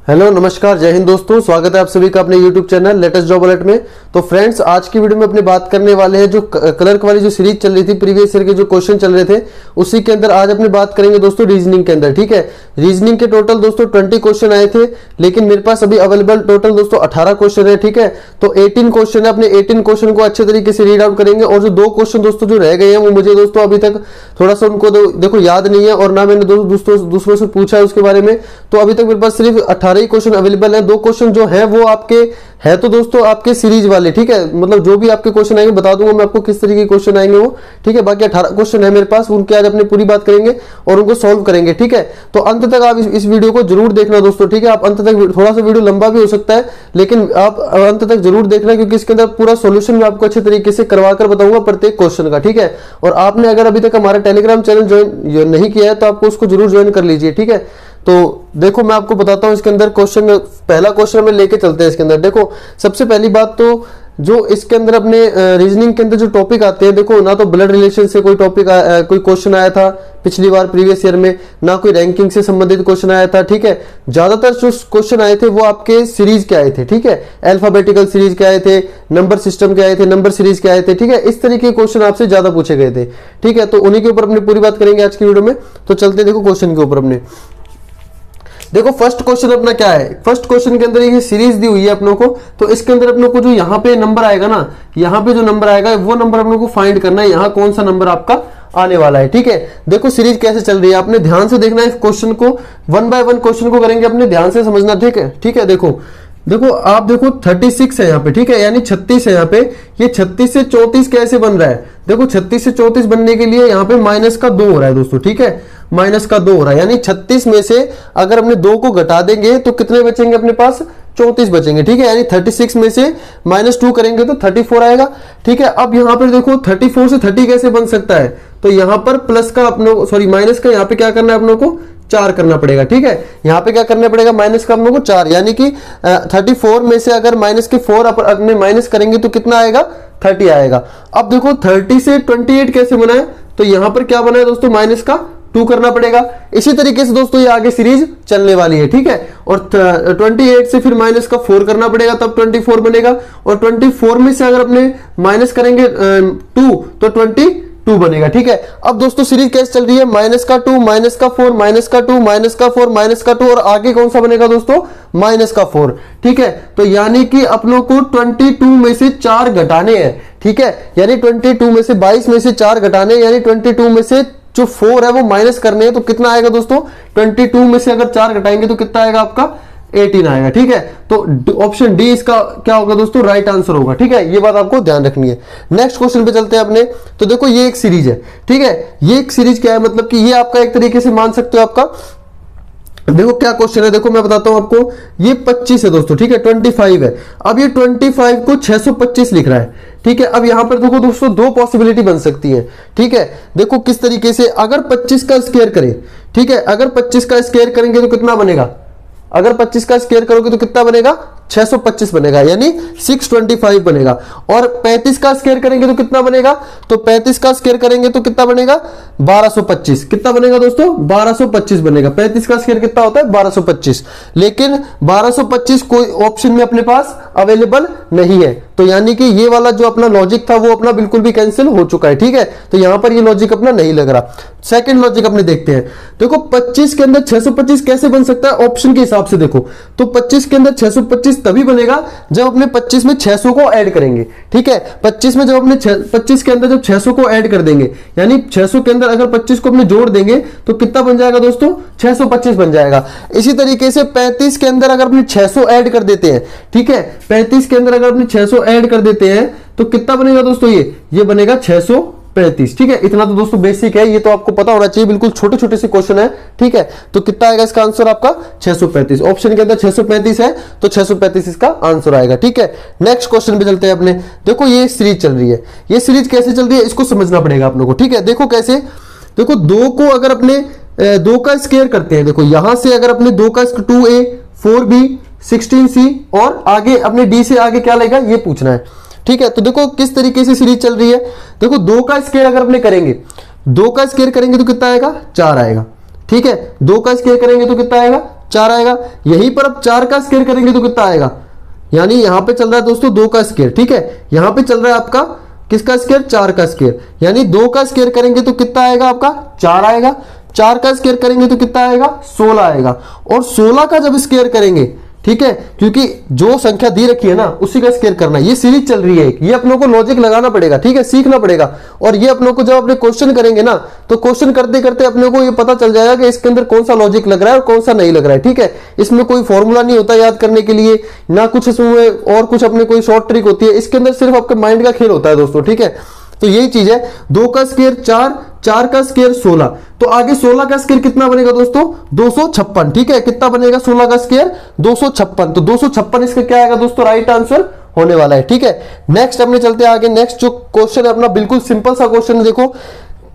Hello नमस्कार जय हिंद दोस्तों, स्वागत है आप सभी का अपने YouTube channel latest job alert में। तो फ्रेंड्स, आज की वीडियो में अपनी बात करने वाले हैं जो क्लर्क वाली जो सीरीज चल रही थी, प्रीवियस ईयर के जो क्वेश्चन चल रहे थे उसी के अंदर आज अपनी बात करेंगे दोस्तों रीजनिंग के अंदर। ठीक है, रीजनिंग के टोटल दोस्तों 20 क्वेश्चन आए थे, लेकिन मेरे पास अभी अवेलेबल टोटल दोस्तों 18 क्वेश्चन है। ठीक है, तो 18 क्वेश्चन है, अपने 18 क्वेश्चन को अच्छे तरीके से रीड आउट करेंगे और जो 2 क्वेश्चन दोस्तों जो रह गए हैं वो मुझे दोस्तों अभी तक थोड़ा सा उनको देखो याद नहीं है और ना मैंने दूसरों से पूछा है उसके बारे में। तो अभी तक मेरे पास सिर्फ 18 ही क्वेश्चन अवेलेबल है। 2 क्वेश्चन जो है वो आपके है तो दोस्तों आपके सीरीज वाले। ठीक है, मतलब जो भी आपके क्वेश्चन आएंगे बता दूंगा मैं आपको किस तरीके के क्वेश्चन आएंगे वो। ठीक है, बाकी 18 क्वेश्चन है मेरे पास, उनके आज अपनी पूरी बात करेंगे और उनको सॉल्व करेंगे। ठीक है, तो अंत तक आप इस वीडियो को जरूर देखना दोस्तों। ठीक है, आप अंत तक, थोड़ा सा वीडियो लंबा भी हो सकता है लेकिन आप अंत तक जरूर देखना, क्योंकि इसके अंदर पूरा सोल्यूशन मैं आपको अच्छे तरीके से करवा कर बताऊंगा प्रत्येक क्वेश्चन का। ठीक है, और आपने अगर अभी तक हमारा टेलीग्राम चैनल ज्वाइन नहीं किया है तो आपको उसको जरूर ज्वाइन कर लीजिए। ठीक है, तो देखो मैं आपको बताता हूं इसके अंदर क्वेश्चन, पहला क्वेश्चन में लेके चलते हैं इसके अंदर। देखो सबसे पहली बात तो जो इसके अंदर अपने रीजनिंग के अंदर जो टॉपिक आते हैं, देखो ना तो ब्लड रिलेशन से कोई टॉपिक कोई क्वेश्चन आया था पिछली बार प्रीवियस ईयर में, ना कोई रैंकिंग से संबंधित क्वेश्चन आया था। ठीक है, ज्यादातर जो क्वेश्चन आए थे वो आपके सीरीज के आए थे। ठीक है, अल्फाबेटिकल सीरीज के आए थे, नंबर सिस्टम के आए थे, नंबर सीरीज के आए थे। ठीक है, इस तरीके के क्वेश्चन आपसे ज्यादा पूछे गए थे। ठीक है, तो उन्हीं के ऊपर अपनी पूरी बात करेंगे आज की वीडियो में। तो चलते देखो क्वेश्चन के ऊपर अपने। देखो फर्स्ट क्वेश्चन अपना क्या है, फर्स्ट क्वेश्चन के अंदर ये सीरीज दी हुई है अपनों को। तो इसके अंदर अपनों को जो यहाँ पे नंबर आएगा ना, यहाँ पे जो नंबर आएगा वो नंबर अपनों को फाइंड करना है, यहाँ कौन सा नंबर आपका आने वाला है। ठीक है, देखो सीरीज कैसे चल रही है आपने ध्यान से देखना है इस क्वेश्चन को, 1 बाय 1 क्वेश्चन को करेंगे अपने ध्यान से समझना। ठीक है, ठीक है, देखो आप देखो 36 है यहाँ पे। ठीक है, यानी 36 है यहाँ पे। ये 36 से 34 कैसे बन रहा है, देखो 36 से 34 बनने के लिए यहाँ पे माइनस का 2 हो रहा है दोस्तों। ठीक है, माइनस का 2 हो रहा है, यानी 36 में से अगर अपने 2 को घटा देंगे तो कितने बचेंगे अपने पास, 34 बचेंगे। ठीक है, यानी 36 में से -2 करेंगे तो 34 आएगा। ठीक है, अब यहाँ पर देखो 34 से 30 कैसे बन सकता है, तो यहाँ पर प्लस का अपनों सॉरी माइनस का यहाँ पे क्या करना है अपनों को 4 करना पड़ेगा। ठीक है, यहाँ पे क्या करना पड़ेगा, माइनस का हम लोग को 4, यानी कि 34 में से अगर माइनस के 4 अपने माइनस करेंगे तो कितना आएगा, 30 आएगा। अब देखो 30 से 28 कैसे बना है, तो यहाँ पर क्या बना है दोस्तों, माइनस का 2 करना पड़ेगा। इसी तरीके से दोस्तों ये आगे सीरीज चलने वाली है। ठीक है, और 28 से फिर माइनस का 4 करना पड़ेगा तब 24 बनेगा, और 24 में से अगर अपने माइनस करेंगे 2 तो 22 बनेगा। ठीक है, अब दोस्तों सीरीज कैसे चल रही है, माइनस का 2, माइनस का 4, माइनस का 2, माइनस का 4, माइनस का 2 और आगे कौन सा बनेगा दोस्तों, माइनस का 4। ठीक है, तो यानी कि अपनों को 22 में से 4 घटाने हैं। ठीक है, यानी 22 में से 22 में से 4 घटाने, यानी 22 में से जो 4 है वो माइनस करने हैं। तो कितना आएगा दोस्तों, 22 में से अगर 4 घटाएंगे तो कितना आएगा आपका, 18 आएगा। ठीक है, तो ऑप्शन डी इसका क्या होगा दोस्तों, राइट आंसर होगा। ठीक है, ये बात आपको ध्यान रखनी है। नेक्स्ट क्वेश्चन पे चलते हैं अपने। तो देखो ये एक सीरीज है। ठीक है, ये एक सीरीज क्या है, मतलब कि ये आपका एक तरीके से मान सकते हो आपका, देखो क्या क्वेश्चन है, देखो मैं बताता हूं आपको। ये 25 है दोस्तों। ठीक है, 25 है। अब ये 25 को 625 लिख रहा है। ठीक है, अब यहां पर देखो दोस्तों 2 पॉसिबिलिटी बन सकती है। ठीक है, देखो किस तरीके से, अगर 25 का स्क्वायर करें, ठीक है, अगर 25 का स्क्वायर करेंगे तो कितना बनेगा, अगर 25 का स्क्वायर करोगे तो कितना बनेगा, 625 बनेगा, यानी 625 बनेगा। और 35 का स्क्वायर करेंगे तो कितना बनेगा, तो 35 का स्क्वायर करेंगे तो कितना बनेगा, 1225। कितना बनेगा दोस्तों, 1225 बनेगा। 35 का स्क्वायर कितना होता है, 1225। लेकिन 1225 कोई ऑप्शन में अपने पास अवेलेबल नहीं है, तो यानी कि ये वाला जो अपना लॉजिक था वो अपना बिल्कुल भी कैंसिल हो चुका है। ठीक है, तो यहां पर ये लॉजिक अपना नहीं लग रहा। सेकंड लॉजिक अपने देखते हैं। देखो 25 के अंदर 625 कैसे बन सकता है ऑप्शन के हिसाब से, देखो तो 25 के अंदर 625 तभी बनेगा जब अपने 25 में 600 को ऐड करेंगे। ठीक है, 25 में जब अपने 25 के अंदर जब 600 को ऐड कर देंगे, यानी 600 के अंदर अगर 25 को अपने जोड़ देंगे तो कितना बन जाएगा दोस्तों, 625 बन जाएगा। इसी तरीके से 35 के अंदर अगर अपने 600 ऐड कर देते हैं, ठीक है, 35 के अंदर अगर अपने 600 ऐड कर देते हैं तो कितना बनेगा दोस्तों, ये बनेगा 635। ठीक है, इतना तो दोस्तों बेसिक है, ये तो आपको पता होना चाहिए, बिल्कुल छोटे छोटे से क्वेश्चन है। ठीक है, तो कितना आएगा इसका आंसर आपका, 635। ऑप्शन के अंदर 635 है तो 635 इसका आंसर आएगा। ठीक है, नेक्स्ट क्वेश्चन पे चलते हैं अपने। देखो ये सीरीज चल रही है, ये सीरीज कैसे चल रही है इसको समझना पड़ेगा आप लोगों को। ठीक है, देखो कैसे, देखो 2 को अगर अपने 2 का स्क्वायर करते हैं, देखो यहां से अगर अपने 2 का 2a 4b 16c और आगे अपने d से आगे क्या लगेगा ये पूछना है। ठीक है, तो देखो किस तरीके से सीरीज चल रही है। देखो 2 का स्क्वायर अगर अपने करेंगे, 2 का स्क्वायर करेंगे तो कितना आएगा, 4 आएगा। ठीक है, 2 का स्क्वायर करेंगे तो कितना आएगा, 4 आएगा। यहीं पर अब 4 का स्क्वायर करेंगे तो कितना आएगा, यानी यहां पे चल रहा है दोस्तों 2 का स्क्वायर, ठीक है, यहां पे चल रहा है आपका किसका स्क्वायर, 4 का स्क्वायर, यानी 2 का स्क्वायर करेंगे तो कितना आएगा आपका 4 आएगा, 4 का स्क्वायर करेंगे तो कितना आएगा 16 आएगा, और 16 का जब स्क्वायर करेंगे, ठीक है, क्योंकि जो संख्या दी रखी है ना उसी का स्क्वायर करना है। ये सीरीज चल रही है, ये अपनों को लॉजिक लगाना पड़ेगा, ठीक है, सीखना पड़ेगा। और ये अपनों को जब अपने क्वेश्चन करेंगे ना तो क्वेश्चन करते करते अपने को ये पता चल जाएगा कि इसके अंदर कौन सा लॉजिक लग रहा है और कौन सा नहीं लग रहा है, ठीक है। इसमें कोई फॉर्मूला नहीं होता याद करने के लिए, ना कुछ इसमें और कुछ अपने कोई शॉर्ट ट्रिक होती है, इसके अंदर सिर्फ आपके माइंड का खेल होता है दोस्तों, ठीक है। तो यही चीज है, 2 का स्क्वायर 4, 4 का स्क्वायर 16, तो आगे 16 का स्क्वायर कितना बनेगा दोस्तों 256, ठीक है, कितना बनेगा 16 का स्क्वायर 256, तो 256 इसका क्या आएगा दोस्तों राइट आंसर होने वाला है, ठीक है। नेक्स्ट अपने चलते हैं आगे। नेक्स्ट जो क्वेश्चन है अपना बिल्कुल सिंपल सा क्वेश्चन है, देखो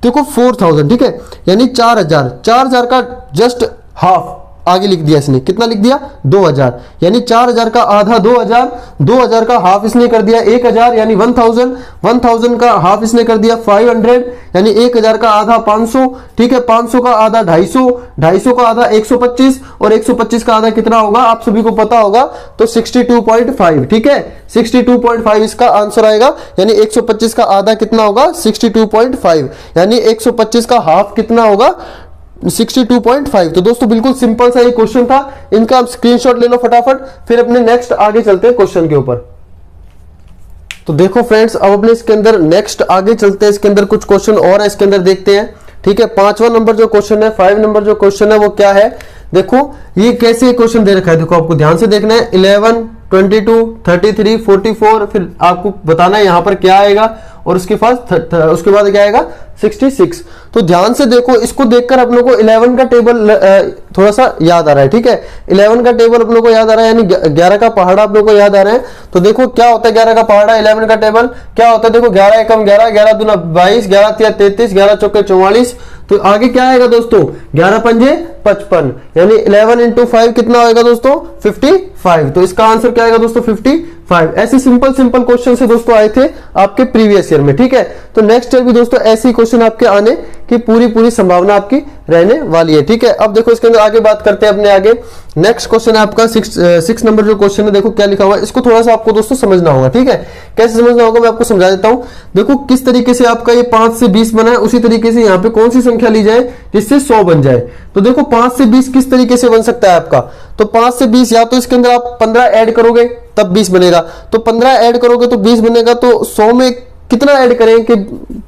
4000, ठीक है, यानी 4000 का जस्ट हाफ आगे लिख दिया इसने, कितना लिख दिया 2000, यानी 4000 का आधा 2000 का हाफ इसने कर दिया 1000, यानी 1000 का हाफ इसने कर दिया 500, यानी 1000 का आधा 500, ठीक है, 500 का आधा 250 का आधा 125, और 125 का आधा कितना होगा आप सभी को पता होगा, तो 62.5, ठीक है, 62.5 इसका आंसर आएगा, यानी 125 का आधा कितना होगा 62.5, यानी 125 का हाफ कितना होगा 62.5। तो दोस्तों बिल्कुल सिंपल सा ये क्वेश्चन था, इनका आप स्क्रीनशॉट ले लो फटाफट, फिर अपने नेक्स्ट आगे चलते हैं क्वेश्चन के ऊपर। तो देखो फ्रेंड्स, अब अपने इसके अंदर नेक्स्ट आगे चलते हैं, इसके अंदर कुछ क्वेश्चन और है, इसके अंदर देखते हैं, ठीक है। 5वां नंबर जो क्वेश्चन है, 5 नंबर जो क्वेश्चन है वो क्या है, देखो ये कैसे क्वेश्चन दे रखा है, देखो आपको ध्यान से देखना है, 11, 22, 33, 44, फिर आपको बताना है यहाँ पर क्या आएगा, और उसके बाद क्या आएगा 66। तो ध्यान से देखो, इसको देखकर अपनों को 11 का टेबल थोड़ा सा याद आ रहा है, ठीक है, 11 का टेबल अपनों को याद आ रहा है, यानी 11 का पहाड़ा अपनों को याद आ रहा है। तो देखो क्या होता है 11 का पहाड़ा, 11 का टेबल क्या होता है, देखो 11 एकम 11, 11 दूना 22, 11 तिया 33, 11 चौके 44, तो आगे क्या आएगा दोस्तों 11 पंजे 55, यानी 11 इंटू 5 कितना होगा दोस्तों 55, तो इसका आंसर क्या आएगा दोस्तों 55। ऐसे सिंपल क्वेश्चन से दोस्तों आए थे आपके प्रीवियस ईयर में, ठीक है। तो नेक्स्ट ईयर भी दोस्तों ऐसे क्वेश्चन आपके आने की पूरी संभावना आपकी रहने वाली है, ठीक है। अब देखो इसके अंदर आगे बात करते हैं अपने आगे। नेक्स्ट क्वेश्चन है आपका 6 नंबर जो क्वेश्चन है, देखो क्या लिखा हुआ है, इसको थोड़ा सा आपको दोस्तों समझना होगा, ठीक है। कैसे समझना होगा मैं आपको समझा देता हूं। देखो किस तरीके से आपका ये 5 से 20 बना है, उसी तरीके से यहाँ पे कौन सी संख्या ली जाए जिससे 100 बन जाए। तो देखो 5 से 20 किस तरीके से बन सकता है आपका, तो 5 से 20 या तो इसके अंदर आप 15 ऐड करोगे तब 20 बनेगा, तो 15 ऐड करोगे तो 20 बनेगा, तो 100 में कितना ऐड करें कि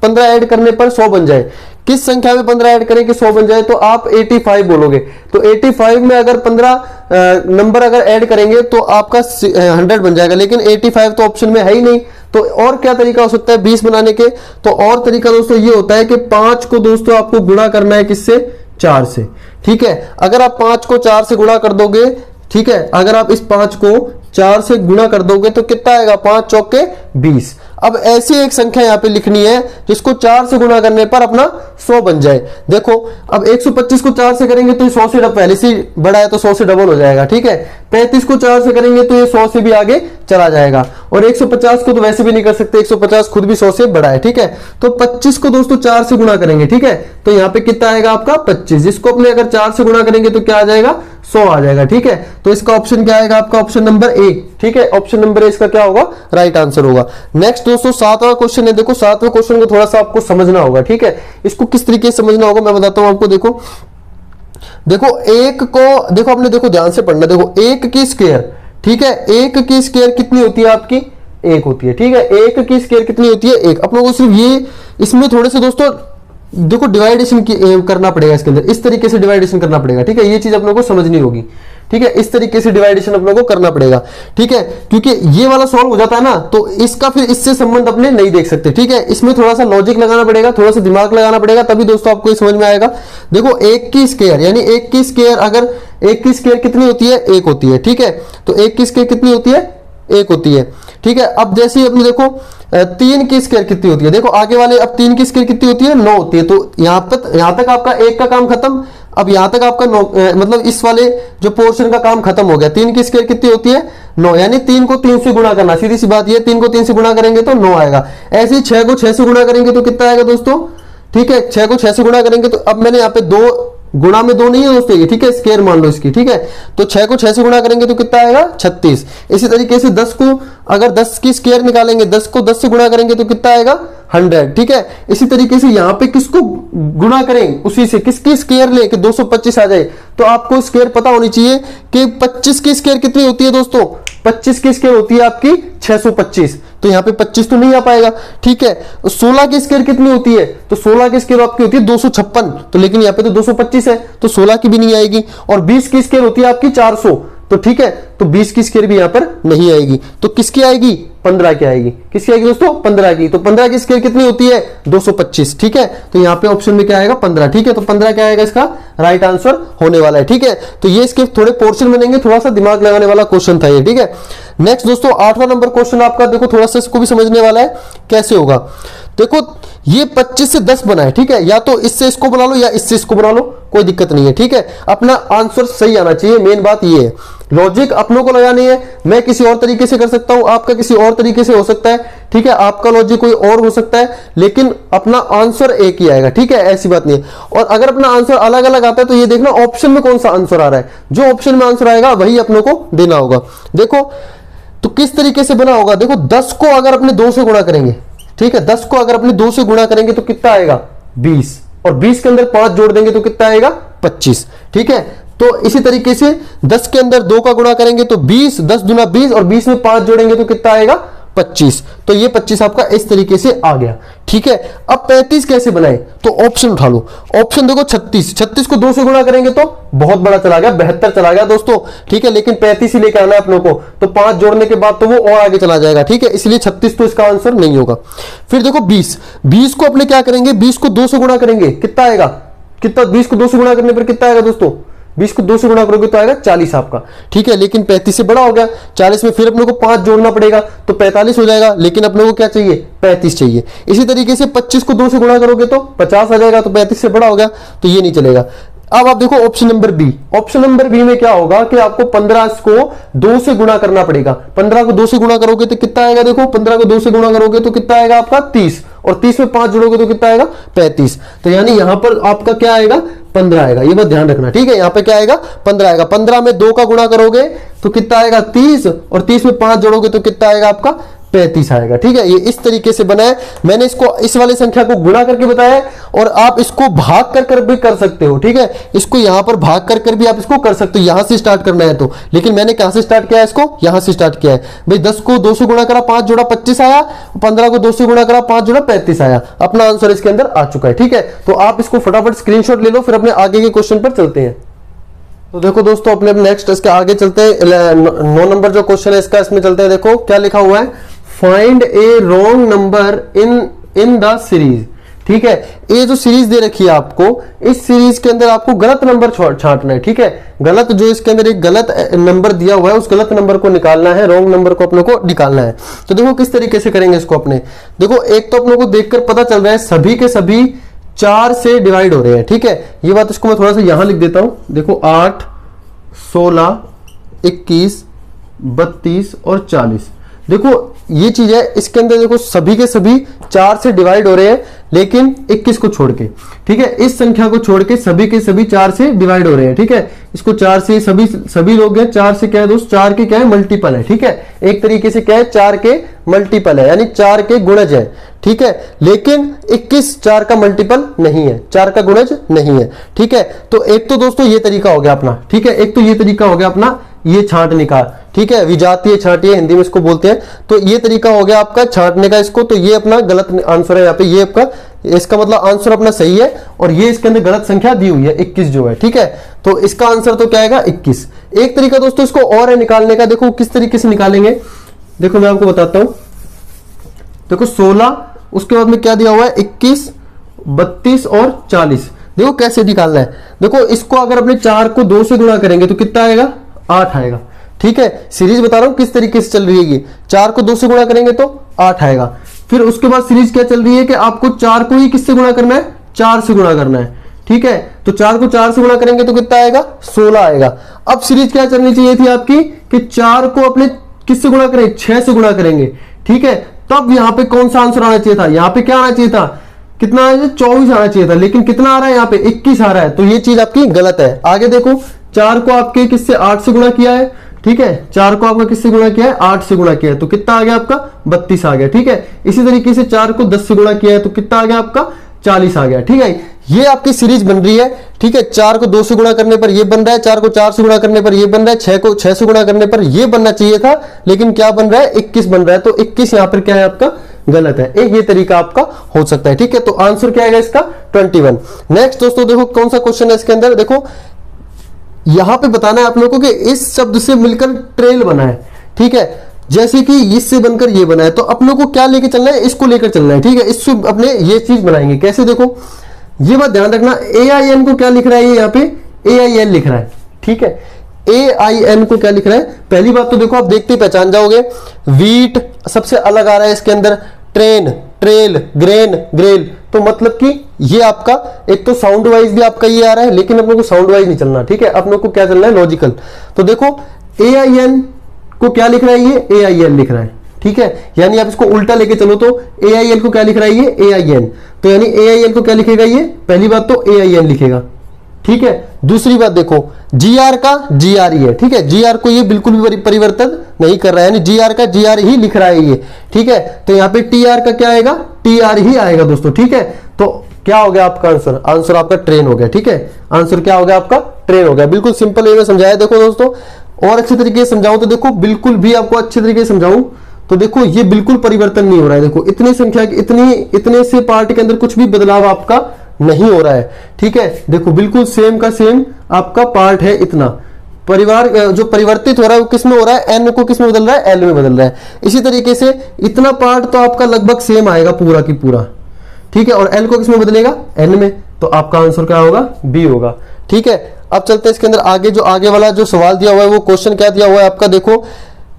15 ऐड करने पर 100 बन जाए, किस संख्या में 15 ऐड करें कि 100 बन जाए, तो आप 85 बोलोगे। तो 85 में अगर 15 नंबर अगर ऐड करेंगे तो आपका 100 बन जाएगा, लेकिन 85 तो ऑप्शन में है ही नहीं। तो और क्या तरीका हो सकता है 20 बनाने के, तो और तरीका दोस्तों ये होता है कि 5 को दोस्तों आपको गुणा करना है किससे 4 से, ठीक है। अगर आप 5 को 4 से गुणा कर दोगे, ठीक है, अगर आप इस 5 को 4 से गुणा कर दोगे तो कितना आएगा 5 चौके 20। अब ऐसी एक संख्या यहाँ पे लिखनी है जिसको 4 से गुणा करने पर अपना 100 बन जाए। देखो अब 125 को 4 से करेंगे तो 100 से पहले से बड़ा है तो 100 से डबल हो जाएगा, ठीक है। 35 को 4 से करेंगे तो ये 100 से भी आगे चला जाएगा, और 150 को तो वैसे भी नहीं कर सकते, 150 खुद भी 100 से बड़ा है, ठीक है। तो 25 को दोस्तों 4 से गुणा करेंगे, ठीक है, तो यहाँ पे कितना आएगा आपका 25, जिसको अपने अगर 4 से गुणा करेंगे तो क्या आ जाएगा 100 आ जाएगा, ठीक है। तो इसका ऑप्शन क्या आएगा आपका ऑप्शन नंबर ए, ठीक है, ऑप्शन नंबर ए इसका क्या होगा राइट आंसर होगा। नेक्स्ट दोस्तों 7वां क्वेश्चन है, देखो 7वें क्वेश्चन को थोड़ा सा आपको समझना होगा, ठीक है। इसको किस तरीके से समझना होगा मैं बताता हूं आपको। देखो एक को देखो आपने देखो ध्यान से पढ़ना, देखो 1 की स्क्वायर, ठीक है, 1 की स्क्वायर कितनी होती है आपकी 1 होती है, ठीक है, 1 की स्क्वायर कितनी होती है 1। अपनों को सिर्फ ये इसमें थोड़े से दोस्तों देखो डिवाइडेशन करना पड़ेगा, इसके अंदर इस तरीके से डिवाइडेशन करना पड़ेगा, ठीक है, ये चीज अपनों को समझनी होगी, ठीक है, इस तरीके से डिवाइडेशन अपनों को करना पड़ेगा, ठीक है, क्योंकि ये वाला सॉल्व हो जाता है ना तो इसका फिर इससे संबंध अपने नहीं देख सकते, ठीक है। इसमें थोड़ा सा लॉजिक लगाना पड़ेगा, थोड़ा सा दिमाग लगाना पड़ेगा, तभी दोस्तों आपको समझ में आएगा। देखो 1 की स्क्वायर, यानी 1 की स्क्वायर, अगर 1 की स्क्वायर कितनी होती है 1 होती है, ठीक है, तो 1 की स्क्वायर कितनी होती है 1 होती है, ठीक है। अब जैसे ही अपने देखो 3 की स्क्वायर कितनी होती है, देखो आगे वाले अब 3 की स्क्वायर कितनी होती है 9 होती है, तो यहां तक आपका 1 का काम खत्म। अब यहां तक आपका 9 मतलब इस वाले जो पोर्शन का काम खत्म हो गया। 3 की स्क्वायर कितनी होती है 9, यानी 3 को 3 से गुणा करना, सीधी सी बात ये 3 को 3 से गुणा करेंगे तो 9 आएगा। ऐसे ही 6 को 6 से गुणा करेंगे तो कितना आएगा दोस्तों, ठीक है, 6 को 6 से गुणा करेंगे तो अब मैंने यहाँ पे 2 गुणा में 2 नहीं है दोस्तों ये, ठीक है, स्क्वायर मान लो इसकी, ठीक है। तो 6 को 6 से गुणा करेंगे तो कितना आएगा 36। इसी तरीके से 10 को अगर 10 की स्क्वायर निकालेंगे, 10 को 10 से गुणा करेंगे तो कितना आएगा 100, ठीक है। इसी तरीके से यहाँ पे किसको गुणा करें, उसी से किसकी स्क्वायर ले कि 225 आ जाए। तो आपको स्क्वायर पता होनी चाहिए कि 25 की स्क्वायर कितनी होती है दोस्तों, 25 की स्क्वायर होती है आपकी 625। तो यहाँ पे 25 तो नहीं आ पाएगा, ठीक है। 16 की स्क्वायर कितनी होती है, तो 16 की स्क्वायर आपकी होती है 256, तो लेकिन यहाँ पे तो 225 है तो 16 की भी नहीं आएगी। और 20 की स्क्वायर होती है आपकी 400, तो ठीक है, तो 20 की स्क्वायर भी यहाँ पर नहीं आएगी। तो किसकी आएगी, 15 की आएगी। किसकी आएगी दोस्तों, 15 की। तो 15 की स्क्वायर कितनी होती है 225, ठीक है। तो यहाँ पे ऑप्शन में क्या आएगा 15, ठीक है। तो 15 क्या आएगा इसका राइट आंसर होने वाला है, ठीक है। तो ये इसके थोड़े पोर्शन बनेंगे, थोड़ा सा दिमाग लगाने वाला क्वेश्चन था ये, ठीक है। नेक्स्ट दोस्तों 8वां नंबर क्वेश्चन आपका, देखो थोड़ा सा इसको भी समझने वाला है कैसे होगा। देखो ये 25 से 10 बना है, ठीक है, या तो इससे इसको बना लो या इससे इसको बना लो, कोई दिक्कत नहीं है, ठीक है। अपना आंसर सही आना चाहिए, मेन बात ये है। लॉजिक अपनों को लगानी है, मैं किसी और तरीके से कर सकता हूं, आपका किसी और तरीके से हो सकता है, ठीक है। आपका लॉजिक कोई और हो सकता है, लेकिन अपना आंसर एक ही आएगा, ठीक है, ऐसी बात नहीं है। और अगर अपना आंसर अलग अलग आता है तो ये देखना ऑप्शन में कौन सा आंसर आ रहा है, जो ऑप्शन में आंसर आएगा वही अपनों को देना होगा। देखो तो किस तरीके से बना होगा, देखो 10 को अगर अपने 2 से गुणा करेंगे, ठीक है, 10 को अगर अपने 2 से गुणा करेंगे तो कितना आएगा 20, और 20 के अंदर 5 जोड़ देंगे तो कितना आएगा 25, ठीक है। तो इसी तरीके से 10 के अंदर 2 का गुणा करेंगे तो 20, 10 दूना 20, और 20 में 5 जोड़ेंगे तो कितना आएगा 25। तो ये 25 आपका इस तरीके से आ गया, ठीक है। अब 35 कैसे बनाए, तो ऑप्शन उठा लो। ऑप्शन देखो 36 को 2 से गुणा करेंगे तो बहुत बड़ा चला गया, 72 चला गया दोस्तों, ठीक है। लेकिन 35 ही लेके आना है अपनों को, तो 5 जोड़ने के बाद तो वो और आगे चला जाएगा, ठीक है। इसलिए 36 तो इसका आंसर नहीं होगा। फिर देखो 20 को अपने क्या करेंगे, 20 को 2 से गुणा करेंगे, कितना आएगा, कितना 20 को 2 से गुणा करने पर कितना आएगा दोस्तों, 20 को 2 से गुणा करोगे तो आएगा 40 आपका, ठीक है। लेकिन 35 से बड़ा हो गया, 40 में फिर अपने को 5 जोड़ना पड़ेगा तो 45 हो जाएगा, लेकिन अपने को क्या चाहिए 35 चाहिए। इसी तरीके से 25 को 2 से गुणा करोगे तो 50 आ जाएगा, तो 35 से बड़ा हो गया तो ये नहीं चलेगा। अब आप देखो option number B, option number B में क्या होगा कि आपको 15 को 2 से गुणा करना पड़ेगा। 15 को 2 से गुणा करोगे तो कितना आएगा, देखो 15 को 2 से गुणा करोगे तो कितना आएगा आपका 30, और 30 में 5 जोड़ोगे तो कितना आएगा 35। तो यानी यहां पर आपका क्या आएगा 15 आएगा, ये बात ध्यान रखना, ठीक है। यहां पे क्या आएगा 15 आएगा। 15 में 2 का गुणा करोगे तो कितना आएगा 30, और 30 में 5 जोड़ोगे तो कितना आएगा आपका 35 आएगा, ठीक है। ये इस तरीके से बना है, मैंने इसको इस वाली संख्या को गुणा करके बताया है, और आप इसको भाग कर भी कर सकते हो, ठीक है। इसको यहां पर भाग कर भी आप इसको कर सकते हो, यहां से स्टार्ट करना है तो, लेकिन मैंने कहां से स्टार्ट किया है, इसको यहां से स्टार्ट किया है भाई। 10 को 2 से गुणा करा 5 जोड़ा 25 आया, 15 को 2 से गुणा करा 5 जोड़ा 35 आया, अपना आंसर इसके अंदर आ चुका है, ठीक है। तो आप इसको फटाफट स्क्रीनशॉट ले लो, फिर अपने आगे के क्वेश्चन पर चलते हैं। तो देखो दोस्तों अपने नेक्स्ट इसके आगे चलते हैं, 9 नंबर जो क्वेश्चन है इसका, इसमें चलते हैं। देखो क्या लिखा हुआ है, find A wrong number in the series, ठीक है। ये जो सीरीज दे रखी है आपको, इस सीरीज के अंदर आपको गलत नंबर छांटना है, ठीक है। गलत जो इसके अंदर एक गलत नंबर दिया हुआ है, उस गलत नंबर को निकालना है, रॉन्ग नंबर को अपने को निकालना है। तो देखो किस तरीके से करेंगे इसको अपने, देखो एक तो अपने को देखकर पता चल रहा है सभी के सभी 4 से डिवाइड हो रहे हैं, ठीक है। ये बात इसको मैं थोड़ा सा यहां लिख देता हूं, देखो 8, 16, 21, 32 और 40। देखो ये चीज है, इसके अंदर देखो सभी के सभी 4 से डिवाइड हो रहे हैं, लेकिन 21 को छोड़ के, ठीक है। इस संख्या को छोड़ के सभी के सभी 4 से डिवाइड हो रहे हैं, ठीक है। इसको 4 से सभी लोग हैं, 4 से क्या है दोस्त, 4 के क्या है मल्टीपल है, ठीक है। एक तरीके से क्या है 4 के मल्टीपल है, यानी 4 के गुणज है, ठीक है। लेकिन 21 4 का मल्टीपल नहीं है, 4 का गुणज नहीं है, ठीक है। तो एक तो दोस्तों ये तरीका हो गया अपना, ठीक है। एक तो ये तरीका हो गया अपना ये छांटने का, ठीक है, विजातीय छांटिए हिंदी में इसको बोलते हैं। तो ये तरीका हो गया आपका छांटने का इसको, तो ये अपना गलत आंसर है यहाँ पे, ये आपका इसका मतलब आंसर अपना सही है, और ये इसके अंदर गलत संख्या दी हुई है 21 जो है, ठीक है। तो इसका आंसर तो क्या आएगा 21। एक तरीका दोस्तों इसको और है निकालने का, देखो किस तरीके से निकालेंगे, देखो मैं आपको बताता हूं। देखो 16, उसके बाद में क्या दिया हुआ है 21, 32 और 40। देखो कैसे निकालना है, देखो इसको अगर अपने 4 को 2 से गुणा करेंगे तो कितना आएगा 8 आएगा, ठीक है। सीरीज बता रहा हूं किस तरीके से चल रही है ये, 4 को 2 से गुणा करेंगे तो 8 आएगा। फिर उसके बाद सीरीज क्या चल रही है कि आपको 4 को ही किससे गुणा करना है, 4 से गुणा करना है, ठीक है। तो 4 को 4 से गुणा करेंगे तो कितना आएगा 16 आएगा। अब सीरीज क्या चलनी चाहिए थी आपकी कि 4 को अपने किससे गुणा करें, 6 से गुणा करेंगे, ठीक है। तब यहां पे कौन सा आंसर आना चाहिए था, यहां पे क्या आना चाहिए था कितना है, 24 आना चाहिए था, लेकिन कितना आ रहा है यहाँ पे 21 आ रहा है, तो ये चीज आपकी गलत है। आगे देखो 4 को आपके किससे 8 से गुणा किया है, ठीक है, 4 को आपका किससे गुणा किया है, 8 से गुणा किया है, तो कितना आ गया आपका 32 आ गया, ठीक है। इसी तरीके से 4 को 10 से गुणा किया है तो कितना आ गया आपका 40 आ गया, ठीक है। ये आपकी सीरीज बन रही है, ठीक है। 4 को 2 से गुणा करने पर ये बन रहा है, 4 को 4 से गुणा करने पर ये बन रहा है, 6 को 6 से गुणा करने पर ये बनना चाहिए था, लेकिन क्या बन रहा है 21 बन रहा है, तो 21 यहां पर क्या है आपका गलत है। एक ये तरीका आपका हो सकता है, ठीक है। तो आंसर क्या आएगा इसका 21। नेक्स्ट दोस्तों देखो कौन सा क्वेश्चन है इसके अंदर, देखो यहां पे बताना है आप लोगों को कि इस शब्द से मिलकर ट्रेल बना है, ठीक है। जैसे कि इससे बनकर ये बना है, तो अपनों को क्या लेके चलना है, इसको लेकर चलना है, ठीक है। इससे अपने ये चीज बनाएंगे कैसे, देखो ये बात ध्यान रखना, AIN को क्या लिख रहा है, ये यहाँ पे AIL लिख रहा है, ठीक है। AIN को क्या लिख रहा है, पहली बात तो देखो आप देखते ही पहचान जाओगे, वीट सबसे अलग आ रहा है इसके अंदर, ट्रेन, ट्रेल, ग्रेन, ग्रेल, तो मतलब कि ये आपका एक तो साउंड वाइज भी आपका ये आ रहा है, लेकिन अपनों को साउंड वाइज नहीं चलना, ठीक है। अपनों को क्या चलना है, लॉजिकल। तो देखो AIN को क्या लिख रहा है, ये AIL लिख रहा है, ठीक है। यानी आप इसको उल्टा लेके चलो तो AIL को क्या लिख रहा है, ये AIN, तो यानी AIL को क्या लिखेगा, ये पहली बात तो AIN लिखेगा, ठीक है। दूसरी बात देखो GR का GR ही है, ठीक है। GR को ये बिल्कुल भी परिवर्तन नहीं कर रहा है, यानी GR का GR ही लिख रहा है ये, ठीक है। तो यहाँ पे TR का क्या आएगा, TR ही आएगा दोस्तों, ठीक है। तो क्या हो गया आपका आंसर, आंसर आपका ट्रेन हो गया, ठीक है। आंसर क्या हो गया आपका ट्रेन हो गया। बिल्कुल सिंपल वे में समझाया देखो दोस्तों, और अच्छे तरीके से समझाऊं तो देखो बिल्कुल भी आपको अच्छे तरीके से समझाऊं तो देखो ये बिल्कुल परिवर्तन नहीं हो रहा है, देखो इतनी संख्या इतने से पार्ट के अंदर कुछ भी बदलाव आपका नहीं हो रहा है, ठीक है। देखो बिल्कुल सेम का सेम आपका पार्ट है, इतना परिवार जो परिवर्तित हो रहा है वो किस में हो रहा है, N को किस में बदल रहा है, L में बदल रहा है। इसी तरीके से इतना पार्ट तो आपका लगभग सेम आएगा पूरा की पूरा, ठीक है, और L को किस में बदलेगा, N में, तो आपका आंसर क्या होगा, B होगा, ठीक है। अब चलते हैं इसके अंदर आगे, जो आगे वाला जो सवाल दिया हुआ है वो क्वेश्चन क्या दिया हुआ है आपका, देखो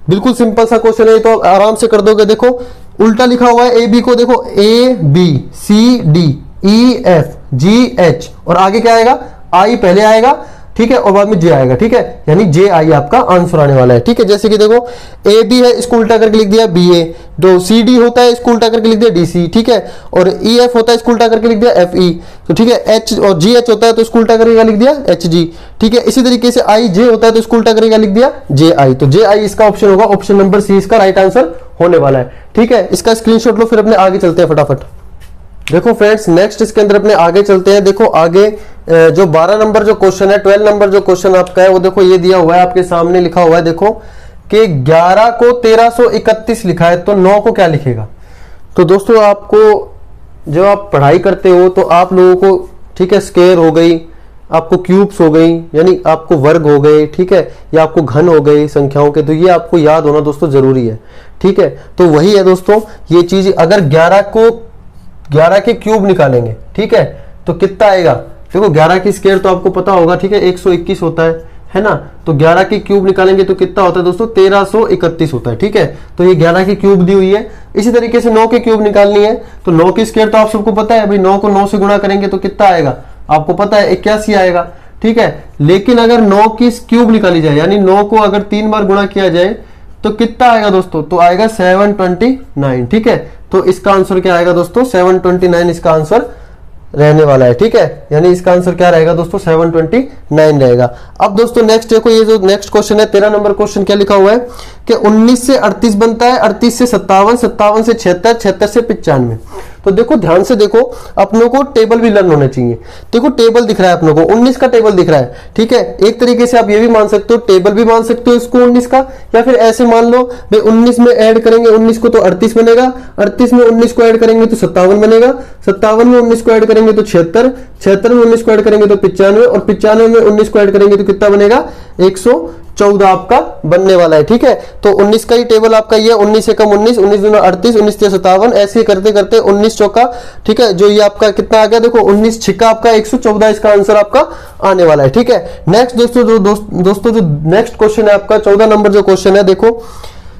बिल्कुल सिंपल सा क्वेश्चन है, तो आराम से कर दोगे। देखो उल्टा लिखा हुआ है AB को, देखो ABCDEFGH और आगे क्या आएगा, I पहले आएगा, ठीक है, और बाद में J आएगा, ठीक है, यानी JI आपका आंसर आने वाला है, ठीक है। जैसे कि देखो AB है, इसको उल्टा करके लिख दिया BA, जो CD होता है इसको उल्टा करके लिख दिया DC, ठीक है, और EF होता है इसको उल्टा करके लिख दिया FE, तो ठीक है। H और GH होता है तो इसको उल्टा करके लिख दिया HG, ठीक है। इसी तरीके से IJ होता है तो इसको उल्टा करके लिख दिया JI, तो JI इसका ऑप्शन होगा, ऑप्शन नंबर C इसका राइट आंसर होने वाला है, ठीक है। इसका स्क्रीनशॉट लो, फिर अपने आगे चलते हैं फटाफट। देखो फ्रेंड्स नेक्स्ट इसके अंदर अपने आगे चलते हैं। देखो आगे जो 12 नंबर जो क्वेश्चन है, 12 नंबर जो क्वेश्चन आपका है वो देखो ये दिया हुआ है आपके सामने, लिखा हुआ है देखो कि 11 को 1331 लिखा है, तो 9 को क्या लिखेगा। तो दोस्तों आपको जब आप पढ़ाई करते हो तो आप लोगों को, ठीक है, स्क्वायर हो गई, आपको क्यूब्स हो गई, यानी आपको वर्ग हो गए, ठीक है, या आपको घन हो गए संख्याओं के, तो ये आपको याद होना दोस्तों जरूरी है, ठीक है। तो वही है दोस्तों ये चीज, अगर 11 के क्यूब निकालेंगे, ठीक है, तो कितना आएगा। देखो 11 की स्क्वायर तो आपको पता होगा, ठीक है, 121 होता है ना। तो 11 की क्यूब निकालेंगे तो कितना होता है दोस्तों, 1331 होता है, ठीक है। तो ये 11 की क्यूब दी हुई है। इसी तरीके से 9 की क्यूब निकालनी है, तो 9 की स्क्वायर तो आप सबको पता है भाई, 9 को 9 से गुणा करेंगे तो कितना आएगा, आपको पता है 81 आएगा, ठीक है। लेकिन अगर 9 की क्यूब निकाली जाए, यानी 9 को अगर 3 बार गुणा किया जाए तो कितना आएगा दोस्तों, तो आएगा 729, ठीक है। तो इसका आंसर क्या आएगा दोस्तों, 729 इसका आंसर रहने वाला है, ठीक है। यानी इसका आंसर क्या रहेगा दोस्तों, 729 रहेगा। अब दोस्तों नेक्स्ट देखो, ये जो नेक्स्ट क्वेश्चन है 13 नंबर क्वेश्चन, क्या लिखा हुआ है कि 19 से 38 बनता है, 38 से 57, 57 से 76, 76 से 95। तो देखो ध्यान से देखो, अपनों को टेबल भी लर्न होने चाहिए। देखो टेबल दिख रहा है अपनों को, 19 का टेबल दिख रहा है, ठीक है। एक तरीके से आप ये भी मान सकते हो, टेबल भी मान सकते हो इसको 19 का, या फिर ऐसे मान लो भाई 19 में ऐड करेंगे 19 को तो 38 बनेगा, 38 में 19 को ऐड करेंगे तो 57 बनेगा, 57 में 19 को ऐड करेंगे तो 76, 76 में 19 को ऐड करेंगे तो 95, और 95 में 19 को ऐड करेंगे तो कितना बनेगा, 114 आपका बनने वाला है, ठीक है। तो 19 का ही टेबल आपका ये, 19 से कम 19, 19 दूना 38, 19 से 57, ऐसे करते करते 19 चौका, ठीक है, जो ये आपका कितना आ गया, देखो 19 छिक्का आपका 114 इसका आंसर आपका आने वाला है, ठीक है। नेक्स्ट दोस्तों जो नेक्स्ट क्वेश्चन है आपका 14 नंबर जो क्वेश्चन है, देखो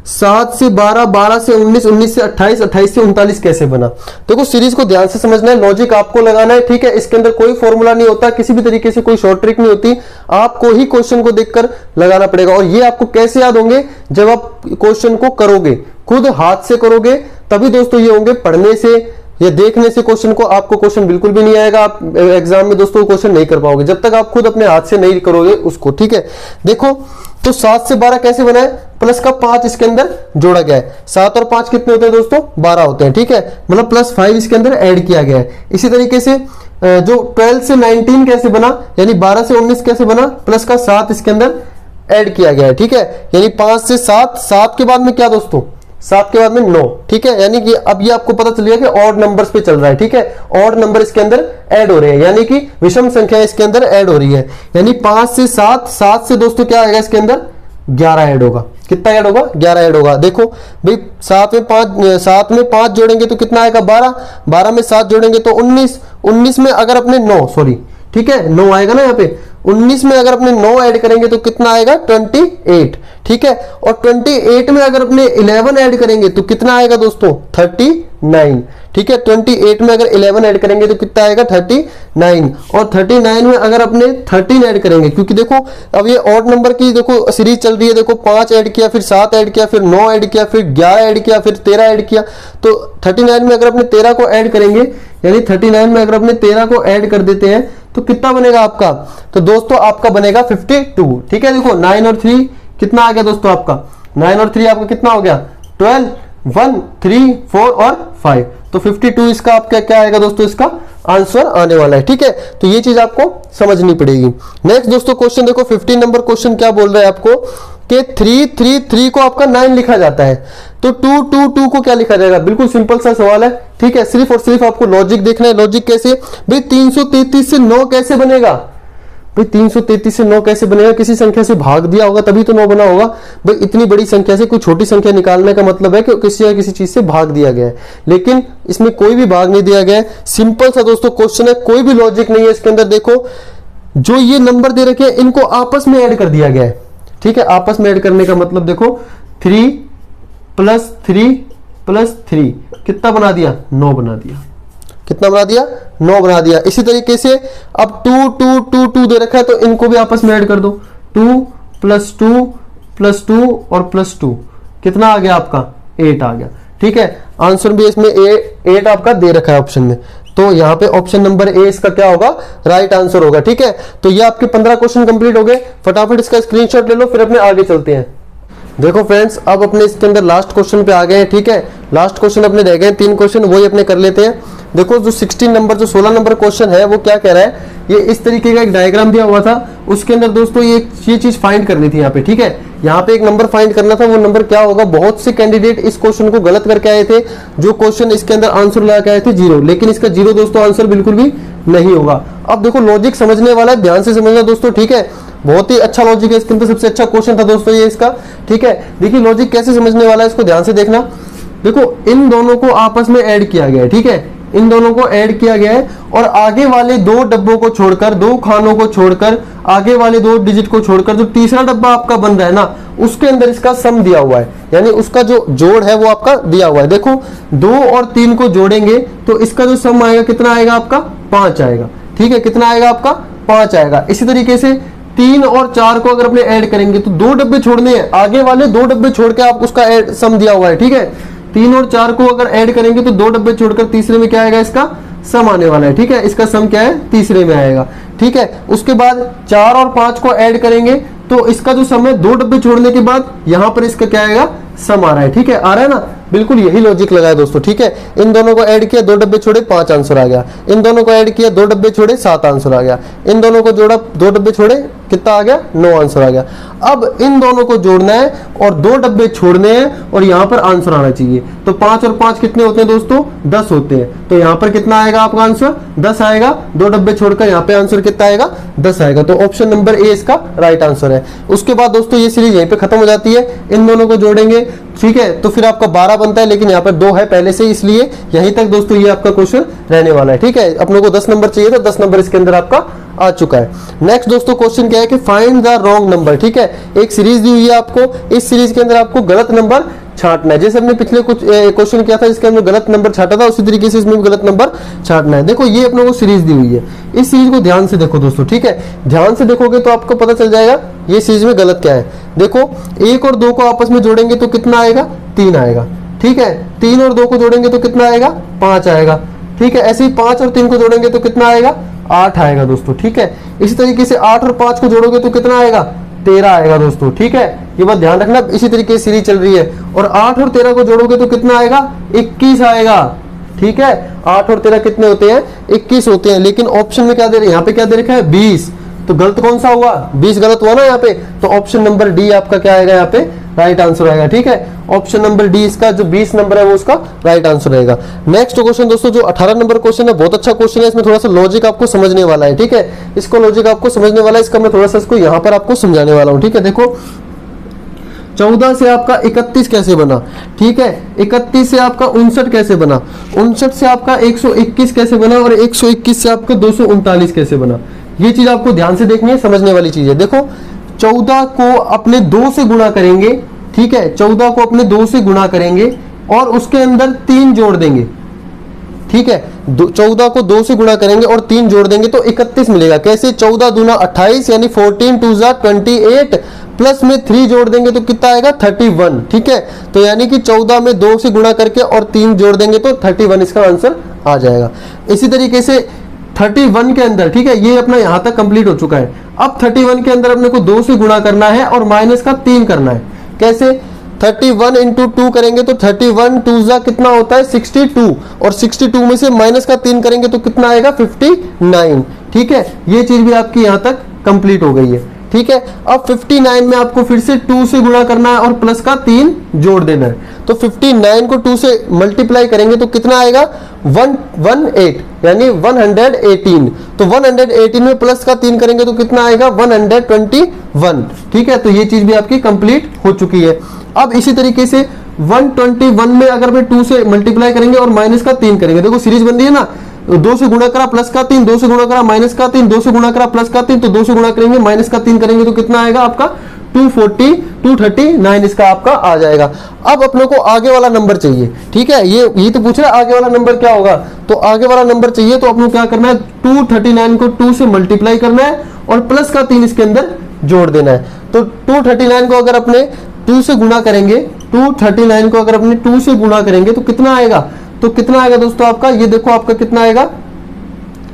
7 से 12, 12 से 19, 19 से 28, 28 से 39 कैसे बना। देखो सीरीज को ध्यान से समझना है, लॉजिक आपको लगाना है, ठीक है। इसके अंदर कोई फॉर्मूला नहीं होता, किसी भी तरीके से कोई शॉर्ट ट्रिक नहीं होती, आपको ही क्वेश्चन को देखकर लगाना पड़ेगा। और ये आपको कैसे याद होंगे, जब आप क्वेश्चन को करोगे, खुद हाथ से करोगे, तभी दोस्तों ये होंगे, पढ़ने से ये देखने से क्वेश्चन को आपको क्वेश्चन बिल्कुल भी नहीं आएगा, आप एग्जाम में दोस्तों क्वेश्चन नहीं कर पाओगे जब तक आप खुद अपने हाथ से नहीं करोगे उसको, ठीक है। देखो तो 7 से 12 कैसे बना है, प्लस का 5 इसके अंदर जोड़ा गया है। 7 और 5 कितने होते हैं दोस्तों, 12 होते हैं, ठीक है, मतलब प्लस 5 इसके अंदर ऐड किया गया है। इसी तरीके से जो 12 से 19 कैसे बना, यानी 12 से 19 कैसे बना, प्लस का 7 इसके अंदर ऐड किया गया है, ठीक है, यानी 5 से 7, 7 के बाद में क्या दोस्तों, 7 के बाद में 9, ठीक है, यानी कि अब ये आपको पता चल गया कि ऑड नंबर्स पे चल रहा है, ठीक है, ऑड नंबर इसके अंदर ऐड हो रहे हैं, यानी कि विषम संख्या इसके अंदर ऐड हो रही है, यानी 5 से 7, 7 से दोस्तों क्या आएगा इसके अंदर 11 ऐड होगा। कितना ऐड होगा, 11 ऐड होगा। देखो भाई 7 में 5 जोड़ेंगे तो कितना आएगा 12, 12 में 7 जोड़ेंगे तो 19, 19 में अगर अपने 9 सॉरी ठीक है 9 आएगा ना यहाँ पे, 19 में अगर अपने 9 ऐड करेंगे तो कितना आएगा 28, ठीक है, और 28 में अगर अपने 11 ऐड करेंगे तो कितना आएगा दोस्तों 39, ठीक है, 28 में अगर 11 ऐड करेंगे तो कितना आएगा 39, और 39 में अगर अपने 13 ऐड करेंगे, क्योंकि देखो अब ये ऑड नंबर की देखो सीरीज चल रही है, देखो 5 ऐड किया, फिर 7 ऐड किया, फिर 9 ऐड किया, फिर 11 ऐड किया, फिर 13 ऐड किया, तो 39 में अगर अपने 13 को ऐड करेंगे, यानी 39 में अगर अपने 13 को ऐड कर देते हैं तो कितना बनेगा आपका, तो दोस्तों आपका बनेगा 52, ठीक है। देखो 9 और 3 कितना आ गया दोस्तों आपका, 9 और 3 आपका कितना हो गया 12, 1, 3, 4 और 5, तो 52 इसका आपका क्या आएगा दोस्तों, इसका आंसर आने वाला है, ठीक है। तो ये चीज आपको समझनी पड़ेगी। नेक्स्ट दोस्तों क्वेश्चन देखो 15 नंबर क्वेश्चन क्या बोल रहा है आपको कि 3, 3, 3 को आपका 9 लिखा जाता है, तो 2, 2, 2 को क्या लिखा जाएगा, बिल्कुल सिंपल सा सवाल है, ठीक है, सिर्फ और सिर्फ आपको लॉजिक देखना है। लॉजिक कैसे भाई, 333 से 9 कैसे बनेगा भाई, 333 से 9 कैसे बनेगा, किसी संख्या से भाग दिया होगा तभी तो 9 बना होगा भाई। इतनी बड़ी संख्या से कोई छोटी संख्या निकालने का मतलब है कि किसी या किसी चीज से भाग दिया गया है, लेकिन इसमें कोई भी भाग नहीं दिया गया है। सिंपल सा दोस्तों क्वेश्चन है, कोई भी लॉजिक नहीं है इसके अंदर। देखो जो ये नंबर दे रखे हैं इनको आपस में ऐड कर दिया गया है, ठीक है, आपस में ऐड करने का मतलब देखो 3 + 3 + 3 कितना बना दिया, 9 बना दिया, कितना बना दिया 9 बना दिया। इसी तरीके से अब 2, 2, 2, 2 दे रखा है तो इनको भी आपस में ऐड कर दो, 2 + 2 + 2 और +2 कितना आ गया आपका 8 आ गया, ठीक है। आंसर भी इसमें 8 आपका दे रखा है ऑप्शन में, तो यहाँ पे ऑप्शन नंबर ए इसका क्या होगा, राइट आंसर होगा, ठीक है। तो ये आपके 15 क्वेश्चन कंप्लीट हो गए। फटाफट इसका स्क्रीनशॉट ले लो, फिर अपने आगे चलते हैं। देखो फ्रेंड्स अब अपने इसके अंदर लास्ट क्वेश्चन पे आ गए हैं, ठीक है, लास्ट क्वेश्चन अपने रह गए 3 क्वेश्चन, वही अपने कर लेते हैं। देखो जो 16 नंबर जो 16 नंबर क्वेश्चन है वो क्या कह रहा है, ये इस तरीके का एक डायग्राम दिया हुआ था, उसके अंदर दोस्तों ये चीज फाइंड करनी थी यहाँ पे, ठीक है, यहाँ पे एक नंबर फाइंड करना था। वो नंबर क्या होगा, बहुत से कैंडिडेट इस क्वेश्चन को गलत करके आए थे, जो क्वेश्चन इसके अंदर आंसर लगा के आए थे 0, लेकिन इसका 0 दोस्तों आंसर बिल्कुल भी नहीं होगा। अब देखो लॉजिक समझने वाला है, ध्यान से समझना दोस्तों, ठीक है, बहुत ही अच्छा लॉजिक है इसके अंदर, सबसे अच्छा क्वेश्चन था दोस्तों ये इसका, ठीक है। देखिए लॉजिक कैसे समझने वाला है, इसको ध्यान से देखना। देखो इन दोनों को आपस में ऐड किया गया है, ठीक है, इन दोनों को ऐड किया गया है, और आगे वाले 2 डब्बों को छोड़कर, 2 खानों को छोड़कर, आगे वाले 2 डिजिट को छोड़कर जो तीसरा डब्बा आपका बन रहा है ना, उसके अंदर इसका सम दिया हुआ है, यानी उसका जो जोड़ है वो आपका दिया हुआ है। देखो 2 और 3 को जोड़ेंगे तो इसका जो सम आएगा कितना आएगा आपका 5 आएगा, ठीक है, कितना आएगा आपका 5 आएगा। इसी तरीके से 3 और 4 को अगर अपने ऐड करेंगे तो 2 डब्बे छोड़ने हैं, आगे वाले 2 डब्बे छोड़ के आप उसका ऐड सम दिया हुआ है, ठीक है। 3 और 4 को अगर ऐड करेंगे तो 2 डब्बे छोड़कर तीसरे में क्या आएगा, इसका सम आने वाला है, ठीक है, इसका सम क्या है तीसरे में आएगा, ठीक है। उसके बाद 4 और 5 को ऐड करेंगे तो इसका जो सम है 2 डब्बे छोड़ने के बाद यहां पर इसका क्या आएगा, सम आ रहा है, ठीक है, आ रहा है ना, बिल्कुल यही लॉजिक लगा है दोस्तों, ठीक है। इन दोनों को ऐड किया, 2 डब्बे छोड़े 5 आंसर आ गया, इन दोनों को ऐड किया, 2 डब्बे छोड़े 7 आंसर आ गया, इन दोनों को जोड़ा, 2 डब्बे छोड़े कितना आ गया 9 आंसर आ गया। अब इन दोनों को जोड़ना है और 2 डब्बे छोड़ने हैं और यहां पर आंसर आना चाहिए, तो 5 और 5 कितने होते हैं दोस्तों 10 होते हैं, तो यहां पर कितना आएगा आपका आंसर 10 आएगा, 2 डब्बे छोड़कर यहां पे आंसर कितना आएगा 10 आएगा, तो ऑप्शन नंबर ए इसका राइट आंसर है। उसके बाद दोस्तों ये सीरीज यहीं पे खत्म हो जाती है, इन दोनों को जोड़ेंगे, ठीक है, तो फिर आपका 12 बनता है, लेकिन यहाँ पर 2 है पहले से, इसलिए यहीं तक दोस्तों ये आपका क्वेश्चन रहने वाला है, ठीक है। अपने को 10 नंबर चाहिए, तो 10 नंबर इसके अंदर आपका आ चुका है। नेक्स्ट दोस्तों क्वेश्चन क्या है कि फाइंड द रॉन्ग नंबर, ठीक है, एक सीरीज दी हुई है आपको, इस सीरीज के अंदर आपको गलत नंबर छांटना है, जैसे हमने पिछले कुछ क्वेश्चन किया था इसके अंदर गलत नंबर छांटा था, उसी तरीके से इसमें भी गलत नंबर छांटना है। देखो ये अपने को सीरीज दी हुई है, इस सीरीज को ध्यान से देखो दोस्तों, ठीक है, ध्यान से देखोगे तो आपको पता चल जाएगा ये सीरीज में गलत क्या है। देखो 1 और 2 को आपस में जोड़ेंगे तो कितना आएगा 3 आएगा, ठीक है, 3 और 2 को जोड़ेंगे तो कितना आएगा 5 आएगा, ठीक है। ऐसे ही 5 और 3 को जोड़ेंगे तो कितना आएगा, 8 आएगा दोस्तों, ठीक है। इसी तरीके से 8 और 5 को जोड़ोगे तो कितना आएगा, 13 आएगा दोस्तों, ठीक है। ये बात ध्यान रखना, इसी तरीके से सीरीज चल रही है। और 8 और 13 को जोड़ोगे तो कितना आएगा, 21 आएगा, ठीक है। 8 और 13 कितने होते हैं, 21 होते हैं। लेकिन ऑप्शन में क्या दे रहे हैं, यहाँ पे क्या दे रखा है, 20, तो गलत कौन सा हुआ, 20 गलत हुआ ना यहाँ पे। तो ऑप्शन नंबर डी आपका क्या आएगा यहाँ पे, राइट आंसर आएगा, ठीक है। ऑप्शन नंबर डी इसका जो 20 नंबर है वो उसका राइट आंसर रहेगा। नेक्स्ट क्वेश्चन दोस्तों जो 18 नंबर क्वेश्चन है, बहुत अच्छा क्वेश्चन है। इसमें थोड़ा सा लॉजिक आपको समझने वाला है, ठीक है। इसको लॉजिक आपको समझने वाला है, इसका मैं थोड़ा सा इसको यहाँ पर आपको समझाने वाला हूँ, ठीक है। देखो 14 से आपका 31 कैसे बना, ठीक है। 31 से आपका 59 कैसे बना, 59 से आपका 121 कैसे बना, और 121 से आपका 239 कैसे बना। ये चीज आपको ध्यान से देखनी है, समझने वाली चीज है। देखो 14 को अपने 2 से गुणा करेंगे, ठीक है। 14 को अपने 2 से गुणा करेंगे और उसके अंदर 3 जोड़ देंगे, ठीक है। 14 को 2 से गुणा करेंगे और 3 जोड़ देंगे तो 31 मिलेगा। कैसे, 14 दूना 28 यानी 14 2 जा 28, प्लस में 3 जोड़ देंगे तो कितना आएगा, 31, ठीक है। तो यानी कि 14 में 2 से गुणा करके और 3 जोड़ देंगे तो 31 इसका आंसर आ जाएगा। इसी तरीके से 31 के अंदर, ठीक है, ये अपना यहां तक कंप्लीट हो चुका है। अब 31 के अंदर अपने को 2 से गुणा करना है और माइनस का 3 करना है। कैसे, 31 इंटू 2 करेंगे तो 31 2 जा कितना होता है, 62, और 62 में से माइनस का 3 करेंगे तो कितना आएगा, 59, ठीक है। ये चीज भी आपकी यहां तक कंप्लीट हो गई है, ठीक है। अब 59 में आपको फिर से 2 से गुणा करना है और प्लस का 3 जोड़ देना है। तो 59 को 2 से मल्टीप्लाई करेंगे तो कितना आएगा, 118 यानी 118। तो 118 में प्लस का 3 करेंगे तो कितना आएगा, 121, ठीक है। तो ये चीज भी आपकी कंप्लीट हो चुकी है। अब इसी तरीके से 121 में अगर मैं 2 से मल्टीप्लाई करेंगे और माइनस का 3 करेंगे, देखो सीरीज बन रही है ना, 2 से गुणा करा प्लस का 3, 2 से गुणा करा माइनस का 3, 2 से गुणा करा प्लस का 3, तो 2 से गुणा करेंगे माइनस का 3 करेंगे तो कितना आएगा आपका, 239 इसका आपका आ जाएगा। अब अपने को आगे वाला नंबर चाहिए, ठीक है। ये तो पूछ रहा है आगे वाला नंबर क्या होगा, तो आगे वाला नंबर चाहिए तो अपने को क्या करना है, 239 को 2 से मल्टीप्लाई करना है और प्लस का 3 इसके अंदर जोड़ देना है। तो 239 को अगर अपने 2 से गुणा करेंगे, 239 को अगर अपने 2 से गुणा करेंगे तो कितना आएगा, तो कितना आएगा दोस्तों आपका, ये देखो आपका कितना आएगा,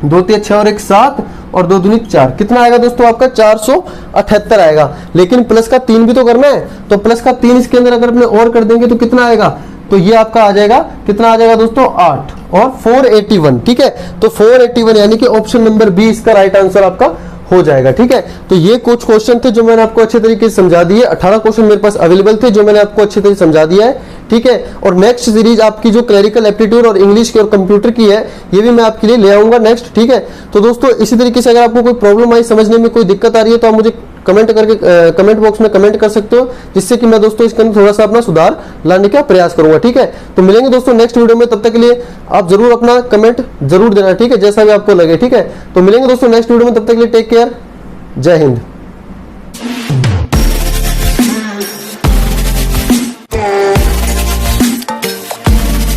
2 3 6 और 1 7 और 2 दूनी 4, कितना आएगा दोस्तों आपका 478 आएगा। लेकिन प्लस का 3 भी तो करना है, तो प्लस का 3 इसके अंदर अगर अपने और कर देंगे तो कितना आएगा, तो ये आपका आ जाएगा, कितना आ जाएगा दोस्तों 8 और 481, ठीक है। तो 481 यानी कि ऑप्शन नंबर बी इसका राइट आंसर आपका हो जाएगा, ठीक है। तो ये कुछ क्वेश्चन थे जो मैंने आपको अच्छे तरीके से समझा दिए। 18 क्वेश्चन मेरे पास अवेलेबल थे जो मैंने आपको अच्छे तरीके से समझा दिया है, ठीक है। और नेक्स्ट सीरीज आपकी जो क्लरिकल एप्टीट्यूड और इंग्लिश की और कंप्यूटर की है, ये भी मैं आपके लिए ले आऊंगा नेक्स्ट, ठीक है। तो दोस्तों इसी तरीके से अगर आपको कोई प्रॉब्लम आई, समझने में कोई दिक्कत आ रही है तो आप मुझे कमेंट करके कमेंट बॉक्स में कमेंट कर सकते हो, जिससे कि मैं दोस्तों इसके अंदर थोड़ा सा अपना सुधार लाने का प्रयास करूंगा, ठीक है। तो मिलेंगे दोस्तों नेक्स्ट वीडियो में, तब तक के लिए आप जरूर अपना कमेंट जरूर देना, ठीक है, जैसा भी आपको लगे, ठीक है। तो मिलेंगे दोस्तों नेक्स्ट वीडियो में, तब तक के लिए टेक केयर, जय हिंद।